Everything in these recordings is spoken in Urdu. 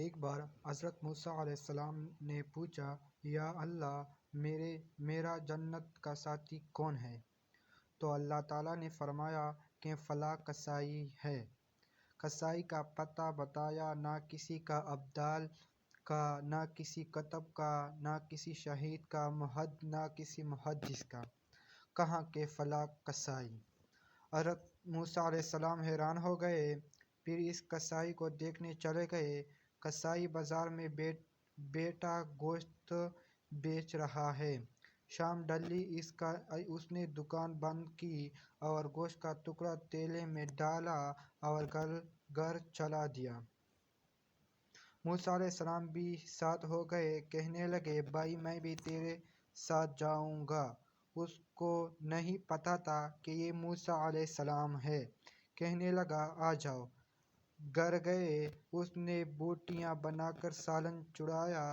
ایک بار حضرت موسیٰ علیہ السلام نے پوچھا، یا اللہ، میرا جنت کا ساتھی کون ہے؟ تو اللہ تعالیٰ نے فرمایا کہ فلاں قصائی ہے۔ قصائی کا پتہ بتایا، نہ کسی کا ابدال کا، نہ کسی کاتب کا، نہ کسی شہید کا، نہ کسی محدث کا، کہا کہ فلاں قصائی۔ حضرت موسیٰ علیہ السلام حیران ہو گئے، پھر اس قصائی کو دیکھنے چلے گئے۔ قصائی بازار میں بیٹھا گوشت بیچ رہا ہے۔ شام ڈلی، اس نے دکان بند کی اور گوشت کا ٹکڑا تھیلے میں ڈالا اور گھر چلا دیا۔ موسیٰ علیہ السلام بھی ساتھ ہو گئے۔ کہنے لگے، بھائی میں بھی تیرے ساتھ جاؤں گا۔ اس کو نہیں پتہ تھا کہ یہ موسیٰ علیہ السلام ہے۔ کہنے لگا، آ جاؤ۔ گھر گئے، اس نے بوٹیاں بنا کر سالن چڑھایا،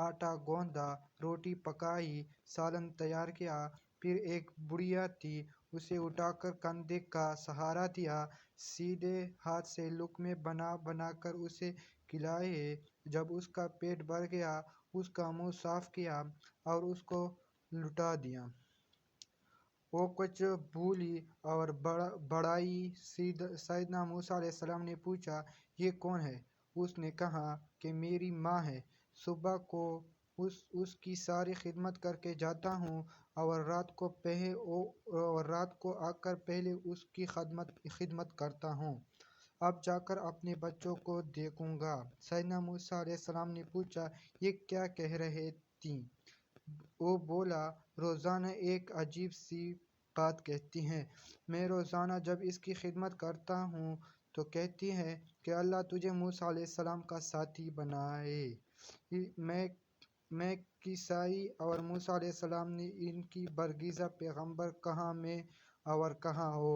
آٹا گوندھا، روٹی پکائی، سالن تیار کیا۔ پھر ایک بڑھیا تھی، اسے اٹھا کر کندھے کا سہارا دیا، سیدھے ہاتھ سے لقمے بنا بنا کر اسے کھلائے۔ جب اس کا پیٹ بھر گیا، اس کا منہ صاف کیا اور اس کو لوٹا دیا۔ وہ کچھ بھولی اور بڑھائی۔ سیدنا موسیٰ علیہ السلام نے پوچھا، یہ کون ہے؟ اس نے کہا کہ میری ماں ہے۔ صبح کو اس کی ساری خدمت کر کے جاتا ہوں اور رات کو آ کر پہلے اس کی خدمت کرتا ہوں۔ اب جا کر اپنے بچوں کو دیکھوں گا۔ سیدنا موسیٰ علیہ السلام نے پوچھا، یہ کیا کہہ رہی تھی؟ وہ بولا، روزانہ ایک عجیب سی بات کہتی ہے۔ میں روزانہ جب اس کی خدمت کرتا ہوں تو کہتی ہے کہ اللہ تجھے موسیٰ علیہ السلام کا ساتھی بنائے۔ میں قصائی اور موسیٰ علیہ السلام نے ان کی برگزیدہ پیغمبر کہاں میں اور کہاں ہو؟